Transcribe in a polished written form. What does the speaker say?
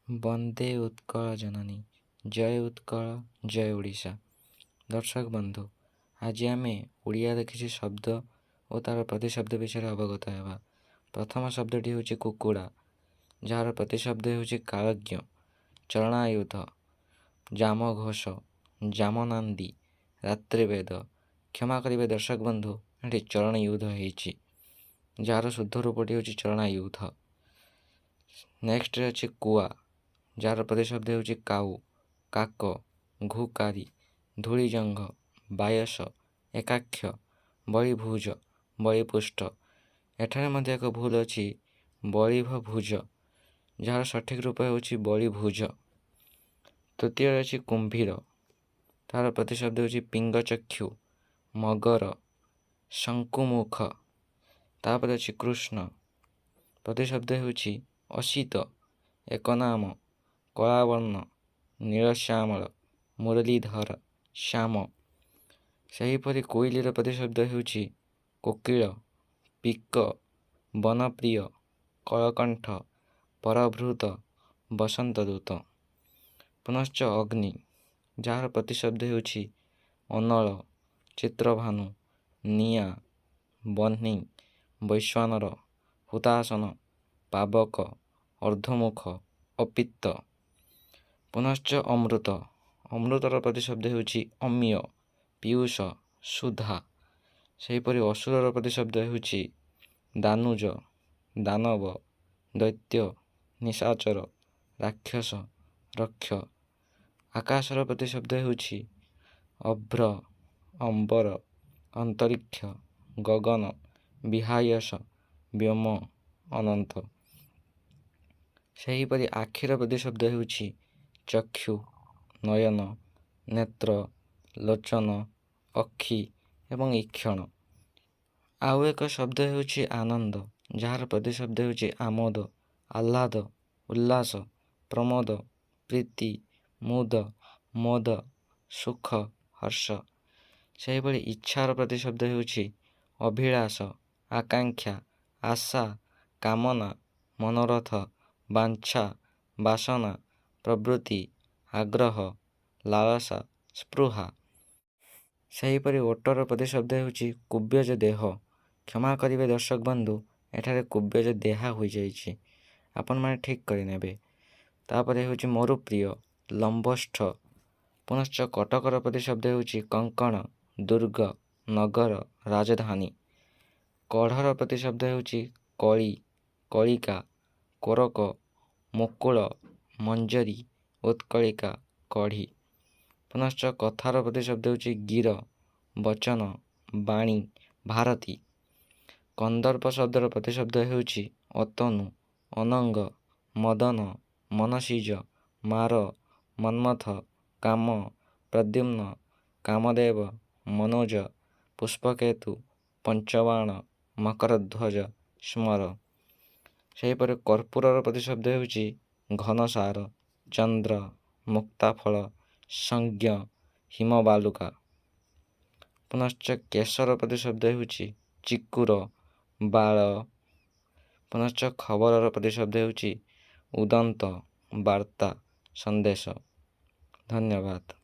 ବନ୍ଦେ ଉତ୍କଳ ଜନନୀ, ଜୟ ଉତ୍କଳ, ଜୟ ଓଡ଼ିଶା। ଦର୍ଶକ ବନ୍ଧୁ, ଆଜି ଆମେ ଓଡ଼ିଆର କିଛି ଶବ୍ଦ ଓ ତା'ର ପ୍ରତିଶବ୍ଦ ବିଷୟରେ ଅବଗତ ହେବା। ପ୍ରଥମ ଶବ୍ଦଟି ହେଉଛି କୁକୁଡ଼ା, ଯାହାର ପ୍ରତିଶବ୍ଦ ହେଉଛି କାଳଜ୍ଞ, ଚରଣାୟୁଧ, ଜାମଘୋଷ, ଜାମନାନ୍ଦୀ, ରାତ୍ରିବେଦ। କ୍ଷମା କରିବେ ଦର୍ଶକ ବନ୍ଧୁ, ଏଠି ଚରଣୟୁଧ ହେଇଛି, ଯାହାର ଶୁଦ୍ଧ ରୂପଟି ହେଉଛି ଚରଣାୟୁଧ। ନେକ୍ସଟରେ ଅଛି କୁଆ, ଯାହାର ପ୍ରତିଶବ୍ଦ ହେଉଛି କାଉ, କାକ, ଘୁକାରି, ଧୂଳିଜଙ୍ଘ, ବାୟସ, ଏକାକ୍ଷ, ବଳିଭୁଜ, ବଳିପୁଷ୍ଟ। ଏଠାରେ ମଧ୍ୟ ଏକ ଭୁଲ ଅଛି, ବଳିଭଭୁଜ, ଯାହାର ସଠିକ୍ ରୂପ ହେଉଛି ବଳିଭୁଜ। ତୃତୀୟରେ ଅଛି କୁମ୍ଭୀର, ତାହାର ପ୍ରତିଶବ୍ଦ ହେଉଛି ପିଙ୍ଗଚକ୍ଷୁ, ମଗର, ଶଙ୍କୁମୁଖ। ତାପରେ ଅଛି କୃଷ୍ଣ, ପ୍ରତିଶବ୍ଦ ହେଉଛି ଅସିତ, ଏକନାମ, କଳାବର୍ଣ୍ଣ, ନୀଳଶ୍ୟାମଳ, ମୁରଲୀଧର, ଶ୍ୟାମ। ସେହିପରି କୋଇଲିର ପ୍ରତିଶବ୍ଦ ହେଉଛି କୋକିଳ, ପିକ, ବନପ୍ରିୟ, କଳକଣ୍ଠ, ପରଭୃତ, ବସନ୍ତଦୂତ। ପୁନଶ୍ଚ ଅଗ୍ନି, ଯାହାର ପ୍ରତିଶବ୍ଦ ହେଉଛି ଅନଳ, ଚିତ୍ରଭାନୁ, ନିଆଁ, ବହ୍ନି, ବୈଶ୍ୱାନର, ହୁତାସନ, ପାବକ, ଅର୍ଦ୍ଧମୁଖ, ଅପିତ୍ତ। ପୁନଶ୍ଚ ଅମୃତ, ଅମୃତର ପ୍ରତିଶବ୍ଦ ହେଉଛି ଅମିୟ, ପୀୟୁଷ, ସୁଧା। ସେହିପରି ଅସୁରର ପ୍ରତିଶବ୍ଦ ହେଉଛି ଦାନୁଜ, ଦାନବ, ଦୈତ୍ୟ, ନିଶାଚର, ରାକ୍ଷସ, ରକ୍ଷ। ଆକାଶର ପ୍ରତିଶବ୍ଦ ହେଉଛି ଅଭ୍ର, ଅମ୍ବର, ଅନ୍ତରିକ୍ଷ, ଗଗନ, ବିହାୟସ, ବ୍ୟୋମ, ଅନନ୍ତ। ସେହିପରି ଆଖିର ପ୍ରତିଶବ୍ଦ ହେଉଛି ଚକ୍ଷୁ, ନୟନ, ନେତ୍ର, ଲୋଚନ, ଅକ୍ଷି ଏବଂ ଇକ୍ଷଣ। ଆଉ ଏକ ଶବ୍ଦ ହେଉଛି ଆନନ୍ଦ, ଯାହାର ପ୍ରତିଶବ୍ଦ ହେଉଛି ଆମୋଦ, ଆହ୍ଲାଦ, ଉଲ୍ଲାସ, ପ୍ରମୋଦ, ପ୍ରୀତି, ମୁଦ, ମୋଦ, ସୁଖ, ହର୍ଷ। ସେହିଭଳି ଇଚ୍ଛାର ପ୍ରତିଶବ୍ଦ ହେଉଛି ଅଭିଳାଷ, ଆକାଂକ୍ଷା, ଆଶା, କାମନା, ମନୋରଥ, ବାଞ୍ଛା, ବାସନା, ପ୍ରବୃତ୍ତି, ଆଗ୍ରହ, ଲାଳସା, ସ୍ପୃହା। ସେହିପରି ଓଟର ପ୍ରତିଶବ୍ଦ ହେଉଛି କୁବ୍ୟଜ ଦେହ। କ୍ଷମା କରିବେ ଦର୍ଶକ ବନ୍ଧୁ, ଏଠାରେ କୁବ୍ୟଜ ଦେହା ହୋଇଯାଇଛି, ଆପଣମାନେ ଠିକ୍ କରିନେବେ। ତାପରେ ହେଉଛି ମରୁପ୍ରିୟ, ଲମ୍ବୋଷ୍ଠ। ପୁନଶ୍ଚ କଟକର ପ୍ରତିଶବ୍ଦ ହେଉଛି କଙ୍କଣ, ଦୁର୍ଗ, ନଗର, ରାଜଧାନୀ। କଢ଼ର ପ୍ରତିଶବ୍ଦ ହେଉଛି କଳି, କଳିକା, କୋରକ, ମୁକୁଳ, ମଞ୍ଜରୀ, ଉତ୍କଳିକା, କଢ଼ି। ପୁନଶ୍ଚ କଥାର ପ୍ରତିଶବ୍ଦ ହେଉଛି ଗୀର, ବଚନ, ବାଣୀ, ଭାରତୀ। କନ୍ଦର୍ପ ଶବ୍ଦର ପ୍ରତିଶବ୍ଦ ହେଉଛି ଅତନୁ, ଅନଙ୍ଗ, ମଦନ, ମନସିଜ, ମାର, ମନ୍ମଥ, କାମ, ପ୍ରଦ୍ୟୁମ୍ନ, କାମଦେବ, ମନୋଜ, ପୁଷ୍ପକେତୁ, ପଞ୍ଚବାଣ, ମକରଧ୍ୱଜ, ସ୍ମର। ସେହିପରି କର୍ପୂରର ପ୍ରତିଶବ୍ଦ ହେଉଛି ଘନସାର, ଚନ୍ଦ୍ର, ମୁକ୍ତାଫଳ, ସଂଜ୍ଞ, ହିମବାଲୁକା। ପୁନଶ୍ଚ କେଶର ପ୍ରତିଶବ୍ଦ ହେଉଛି ଚିକୁର, ବାଳ। ପୁନଶ୍ଚ ଖବରର ପ୍ରତିଶବ୍ଦ ହେଉଛି ଉଦନ୍ତ, ବାର୍ତ୍ତା, ସନ୍ଦେଶ। ଧନ୍ୟବାଦ।